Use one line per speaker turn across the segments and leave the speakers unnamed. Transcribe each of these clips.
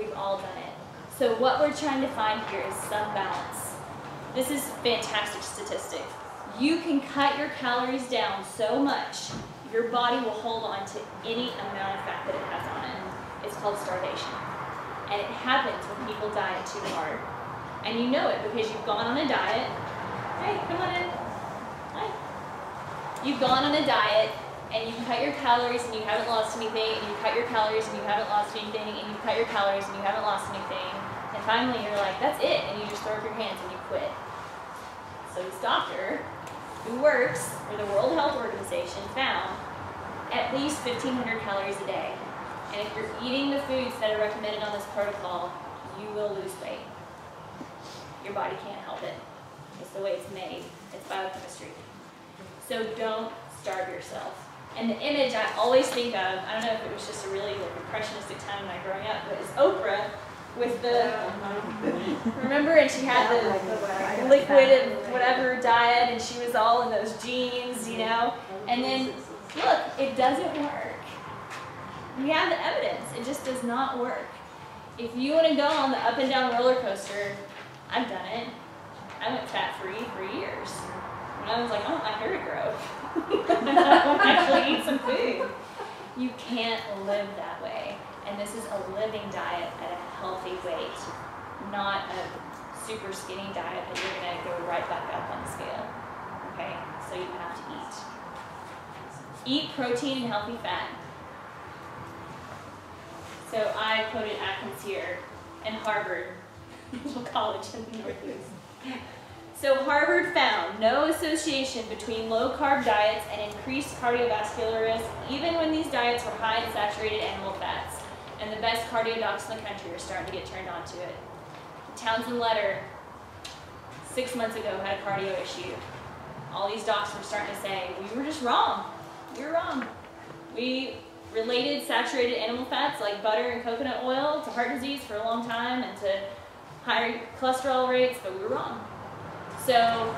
We've all done it. So what we're trying to find here is some balance. This is fantastic statistic. You can cut your calories down so much, your body will hold on to any amount of fat that it has on it. It's called starvation. And it happens when people diet too hard. And you know it because you've gone on a diet. Hey, come on in. Hi. You've gone on a diet and you cut your calories and you haven't lost anything, and you cut your calories and you haven't lost anything, and you cut your calories and you haven't lost anything. And finally you're like, that's it, and you just throw up your hands and you quit. So this doctor, who works for the World Health Organization, found at least 1,500 calories a day. And if you're eating the foods that are recommended on this protocol, you will lose weight. Your body can't help it. It's the way it's made. It's biochemistry. So don't starve yourself. And the image I always think of, I don't know if it was just a really impressionistic time when I was growing up, but it's Oprah with the, remember, and she had the liquid and whatever diet, and she was all in those jeans, you know, and then, look, it doesn't work. We have the evidence, it just does not work. If you want to go on the up and down roller coaster, I've done it. I went fat-free for years. When I was like, I want my hair to grow. I want to actually eat some food. You can't live that way. And this is a living diet at a healthy weight, not a super skinny diet that you're going to go right back up on the scale. Okay? So you have to eat. Eat protein and healthy fat. So I quoted Atkins here and Harvard, little college in the Northeast. So Harvard found no association between low-carb diets and increased cardiovascular risk, even when these diets were high in saturated animal fats. And the best cardio docs in the country are starting to get turned on to it. Townsend Letter, 6 months ago, had a cardio issue. All these docs were starting to say, we were just wrong. We were wrong. We related saturated animal fats like butter and coconut oil to heart disease for a long time and to higher cholesterol rates, but we were wrong. So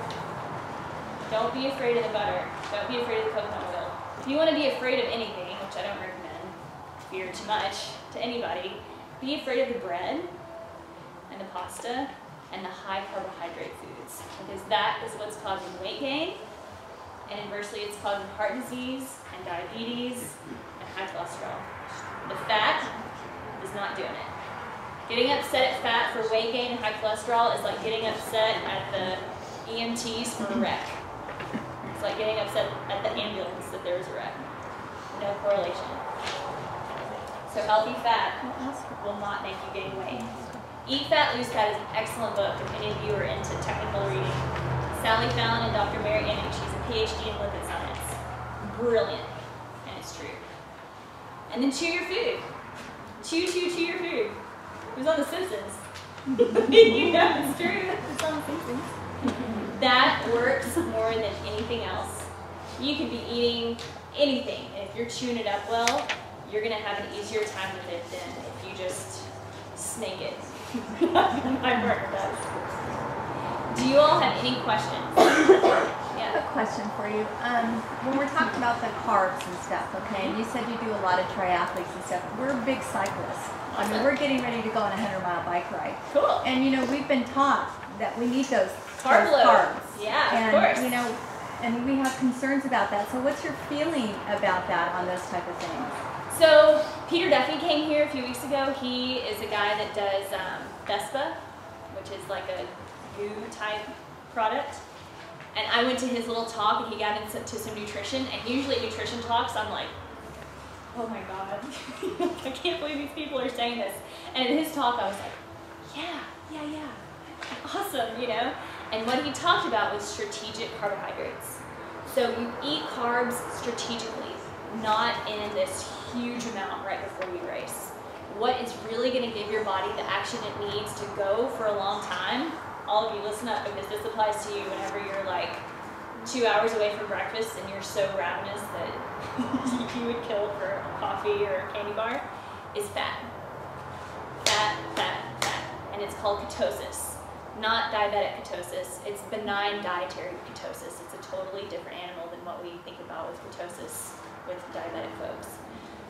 don't be afraid of the butter. Don't be afraid of the coconut oil. If you want to be afraid of anything, which I don't recommend, fear too much to anybody, be afraid of the bread and the pasta and the high carbohydrate foods, because that is what's causing weight gain, and inversely it's causing heart disease and diabetes and high cholesterol. The fat is not doing it. Getting upset at fat for weight gain and high cholesterol is like getting upset at the EMTs for a wreck. It's like getting upset at the ambulance that there was a wreck. No correlation. So healthy fat will not make you gain weight. Eat Fat, Lose Fat is an excellent book if any of you are into technical reading. Sally Fallon and Dr. Mary Anning, she's a PhD in lipid science. Brilliant, and it's true. And then chew your food. Chew your food. It was on The Simpsons. You know it's true. It's on The Simpsons. That works more than anything else. You could be eating anything, and if you're chewing it up well, you're going to have an easier time with it than if you just snake it. My partner does. Do you all have any questions?
I have a question for you. When we're talking about the carbs and stuff, okay, and you said you do a lot of triathletes and stuff. We're big cyclists. I mean, we're getting ready to go on a 100-mile bike ride.
Cool.
And, you know, we've been taught that we need those
carbs. Yeah,
and,
of course.
You know, and we have concerns about that. So what's your feeling about that on those type of things?
So Peter Duffy came here a few weeks ago. He is a guy that does Vespa, which is like a goo type product. And I went to his little talk and he got into some nutrition. And usually at nutrition talks, I'm like, oh my God, I can't believe these people are saying this. And in his talk, I was like, yeah, awesome, you know? And what he talked about was strategic carbohydrates. So you eat carbs strategically, not in this huge amount right before you race. What is really going to give your body the action it needs to go for a long time? All of you listen up, because this applies to you whenever you're like 2 hours away from breakfast and you're so ravenous that you would kill for a coffee or a candy bar, is fat. Fat. And it's called ketosis. Not diabetic ketosis. It's benign dietary ketosis. It's a totally different animal than what we think about with ketosis with diabetic folks.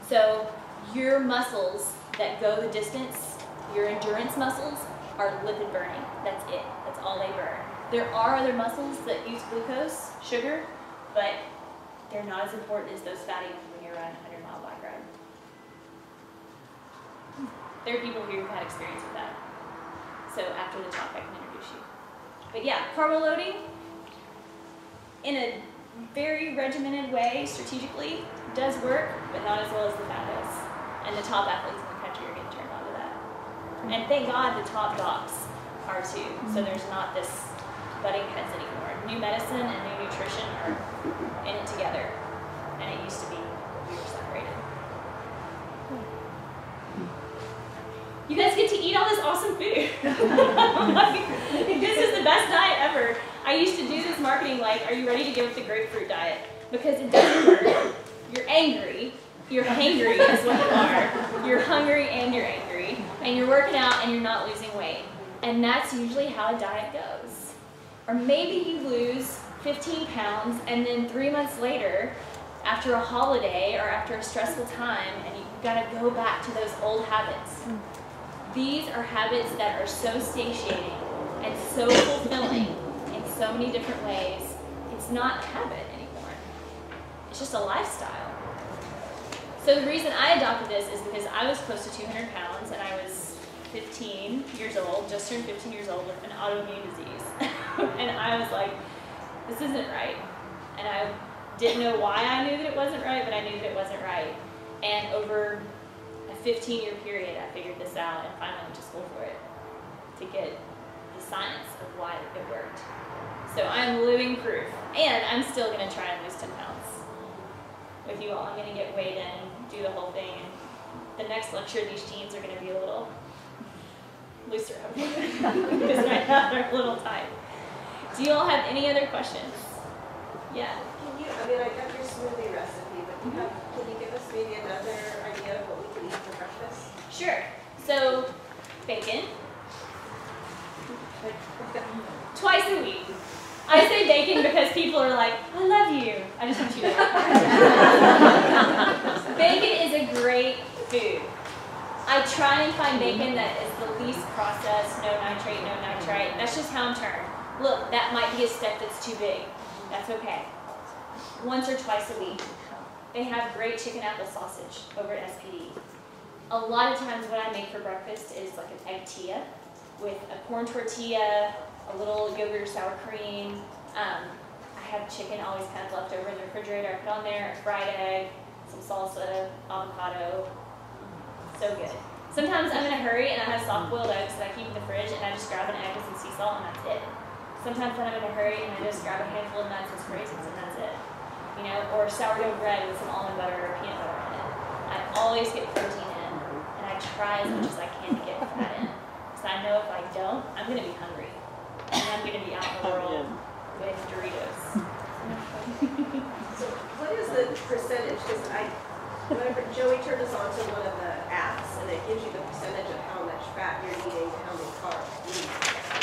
So your muscles that go the distance Your endurance muscles are lipid burning. That's it. That's all they burn. There are other muscles that use glucose, sugar, but they're not as important as those fatty ones when you're running a 100-mile bike ride. There are people here who've had experience with that. So after the talk, I can introduce you. But yeah, carbo loading in a very regimented way, strategically, does work, but not as well as the fat does. And the top athletes in the country are getting turned on to that. And thank God the top docs are too. So there's not this butting heads anymore. New medicine and new nutrition are in it together. And it used to be we were separated. You guys get to eat all this awesome food. Like, this is the best diet ever. I used to do this marketing like, are you ready to give up the grapefruit diet? Because it doesn't work. You're angry. You're hangry is what you are. You're hungry and you're angry. And you're working out and you're not losing weight. And that's usually how a diet goes. Or maybe you lose 15 pounds and then 3 months later, after a holiday or after a stressful time, and you've got to go back to those old habits. These are habits that are so satiating and so fulfilling in so many different ways. It's not a habit anymore. It's just a lifestyle. So the reason I adopted this is because I was close to 200 pounds and I was 15 years old, just turned 15 years old with an autoimmune disease. And I was like, this isn't right. And I didn't know why I knew that it wasn't right, but I knew that it wasn't right. And over a 15-year period, I figured this out and finally went to school for it to get the science of why it worked. So I'm living proof. And I'm still going to try and lose 10 pounds with you all. I'm going to get weighed in, do the whole thing. And the next lecture, these jeans are going to be a little looser, because right now they're a little tight. Do you all have any other questions? Yeah.
I mean, I got your smoothie recipe, but can you give us maybe another idea of what we can eat for breakfast?
Sure. So, bacon. Twice a week. I say bacon because people are like, I love you. I just want you to know. Bacon is a great food. I try and find bacon that is the least processed, no nitrate, no nitrite. That's just how I'm turned. Look, that might be a step that's too big. That's okay. Once or twice a week. They have great chicken apple sausage over at SPD. A lot of times what I make for breakfast is like an egg tia with a corn tortilla, a little yogurt or sour cream. I have chicken always kind of left over in the refrigerator. I put on there a fried egg, some salsa, avocado. So good. Sometimes I'm in a hurry and I have soft-boiled eggs that I keep in the fridge and I just grab an egg with some sea salt and that's it. Sometimes when I'm in a hurry and I just grab a handful of nuts and raisins and that's it. You know, or sourdough bread with some almond butter or peanut butter in it. I always get protein in and I try as much as I can to get fat in. Because I know if I don't, I'm going to be hungry. And I'm going to be out in the world with Doritos.
So what is the percentage? Because whenever Joey turned us on to one of the apps, and it gives you the percentage of how much fat you're eating and how many carbs you eat.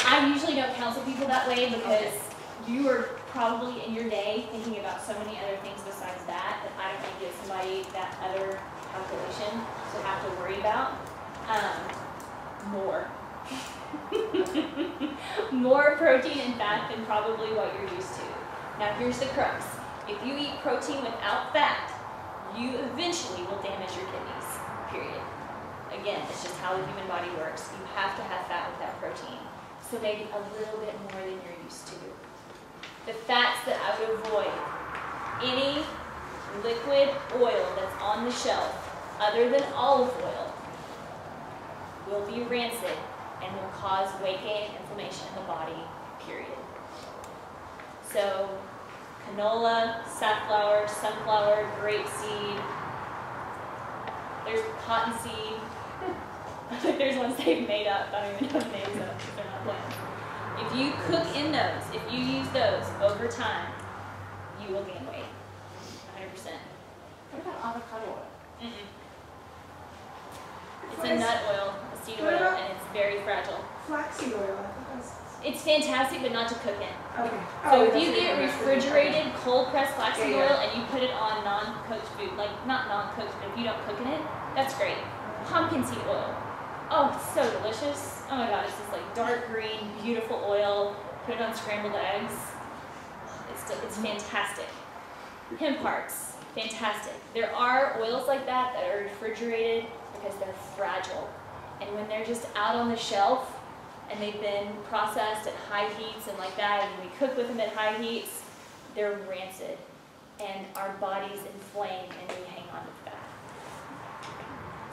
I usually don't counsel people that way because you are probably in your day thinking about so many other things besides that I don't want to give somebody that other calculation to have to worry about. More. More protein and fat than probably what you're used to. Now here's the crux. If you eat protein without fat, you eventually will damage your kidneys, period. Again, it's just how the human body works. You have to have fat with that protein. So maybe a little bit more than you're used to. The fats that I would avoid, any liquid oil that's on the shelf other than olive oil will be rancid and will cause weight gain and inflammation in the body, period. So canola, safflower, sunflower, grapeseed, there's cottonseed. There's ones they've made up. I don't even know the names of them because they're not plants. If you cook in those, if you use those over time, you will gain weight. 100%.
What about avocado oil?
It's a nut oil, a seed oil, and it's very fragile.
Flaxseed oil. I think that's...
It's fantastic, but not to cook in.
Okay.
So if you get refrigerated, cold-pressed flaxseed oil and you put it on non-cooked food, like not non-cooked, but if you don't cook in it, that's great. Pumpkin seed oil. Oh, it's so delicious. delicious. Oh my god, it's this like dark green, beautiful oil. Put it on scrambled eggs. It's fantastic. Hemp hearts, fantastic. There are oils like that that are refrigerated because they're fragile. And when they're just out on the shelf and they've been processed at high heats and like that, and we cook with them at high heats, they're rancid. And our bodies inflame and we hang on to fat.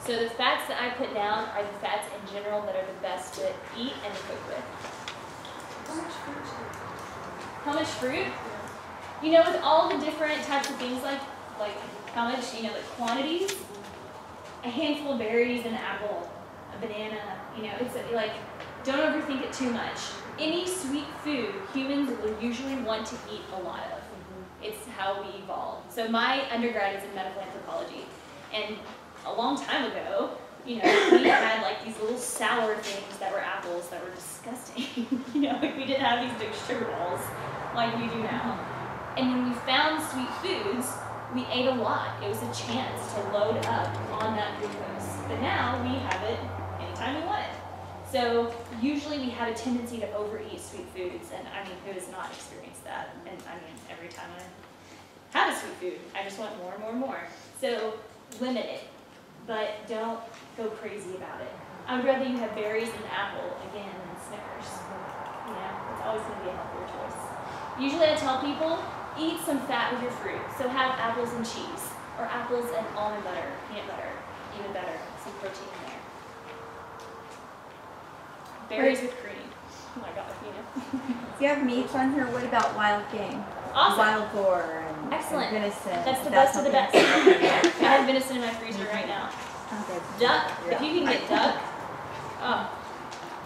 So the fats that I put down are the fats in general that are the best to eat and to cook with.
How much fruit?
How much fruit? You know, with all the different types of things like how much, you know, like quantities, a handful of berries, an apple, a banana, you know, it's like, don't overthink it too much. Any sweet food, humans will usually want to eat a lot of. It's how we evolved. So my undergrad is in medical anthropology, and a long time ago, you know, we had like these little sour things that were apples that were disgusting. You know, like we didn't have these big sugar balls like we do now. And when we found sweet foods, we ate a lot. It was a chance to load up on that glucose. But now we have it anytime we want it. So usually we have a tendency to overeat sweet foods, and I mean, who has not experienced that? And I mean, every time I have a sweet food, I just want more and more and more. So limit it, but don't go crazy about it. I would rather you have berries and apple again than Snickers. You know, it's always going to be a healthier choice. Usually I tell people, eat some fat with your fruit. So have apples and cheese, or apples and almond butter, peanut butter, even better, some protein in there. Berries with cream. Oh my god, you know.
Do you have meats on here? What about wild game?
Awesome.
Wild boar and
Excellent.
and venison.
That's the
Is that
best of the
something-
best. I have venison in my freezer right now.
Okay.
Duck. If you can get duck, oh,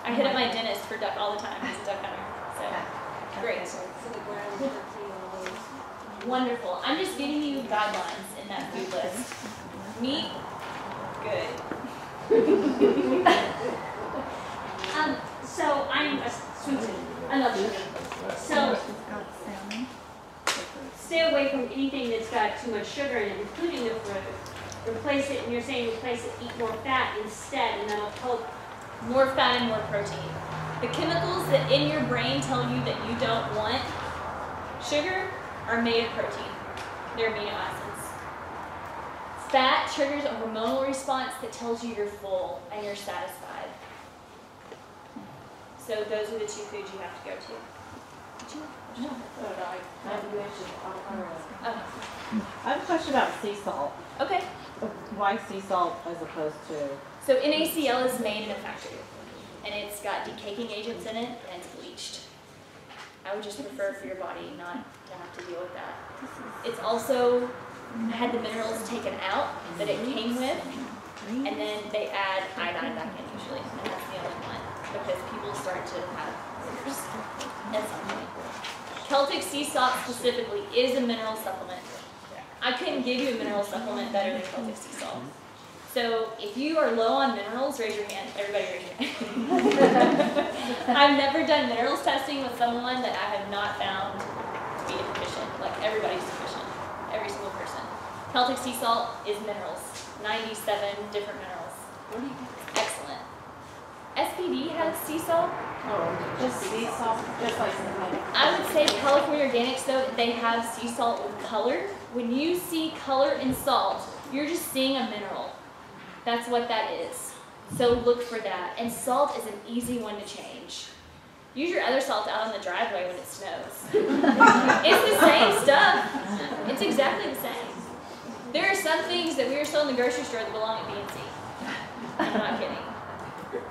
I hit up my dentist for duck all the time. He's a duck hunter. So great.
So the ground turkey and all those.
Wonderful. I'm just giving you guidelines in that food list. Meat, good.
So I'm a Susan. I love sugar. So stay away from anything that's got too much sugar in it, including the fruit. Replace it, and you're saying replace it, eat more fat instead, and that'll help.
More fat and more protein. The chemicals that in your brain tell you that you don't want sugar are made of protein. They're amino acids. Fat triggers a hormonal response that tells you you're full and you're satisfied. So those are the two foods you have to go to.
I have a question about sea salt.
Okay.
Why sea salt as opposed to?
So NaCl is made in a factory, and it's got decaking agents in it, and it's bleached. I would just prefer for your body not to have to deal with that. It's also had the minerals taken out that it came with, and then they add iodine back in usually, and that's the only one, because people start to have seizures at some point. Celtic sea salt specifically is a mineral supplement. I couldn't give you a mineral supplement better than Celtic sea salt. So if you are low on minerals, raise your hand. Everybody raise your hand. I've never done minerals testing with someone that I have not found to be deficient. Like everybody's deficient. Every single person. Celtic sea salt is minerals. 97 different minerals. Excellent. SPD has sea salt.
Oh, just sea salt, just like
I would say California Organics, though, they have sea salt with color. When you see color in salt, you're just seeing a mineral. That's what that is. So look for that. And salt is an easy one to change. Use your other salt out on the driveway when it snows. It's the same stuff. It's exactly the same. There are some things that we are sold in the grocery store that belong at B&C. I'm not kidding.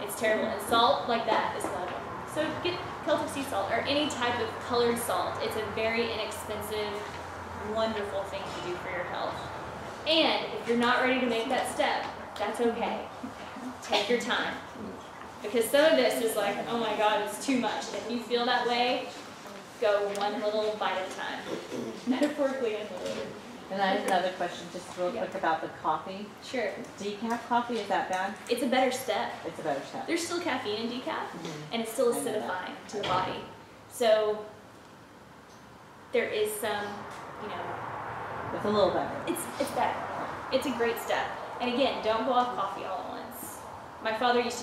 It's terrible. And salt like that is one of them. So get Celtic sea salt or any type of colored salt. It's a very inexpensive, wonderful thing to do for your health. And if you're not ready to make that step, that's okay. Take your time. Because some of this is like, oh my God, it's too much. And if you feel that way, go one little bite at a time. Metaphorically and literally.
And I have another question, just real quick about the coffee.
Sure.
Decaf coffee, is that bad?
It's a better step.
It's a better step.
There's still caffeine in decaf, and it's still acidifying to the body. So there is some, you know,
It's a little better.
it's better. It's a great step. And again, don't go off coffee all at once. My father used to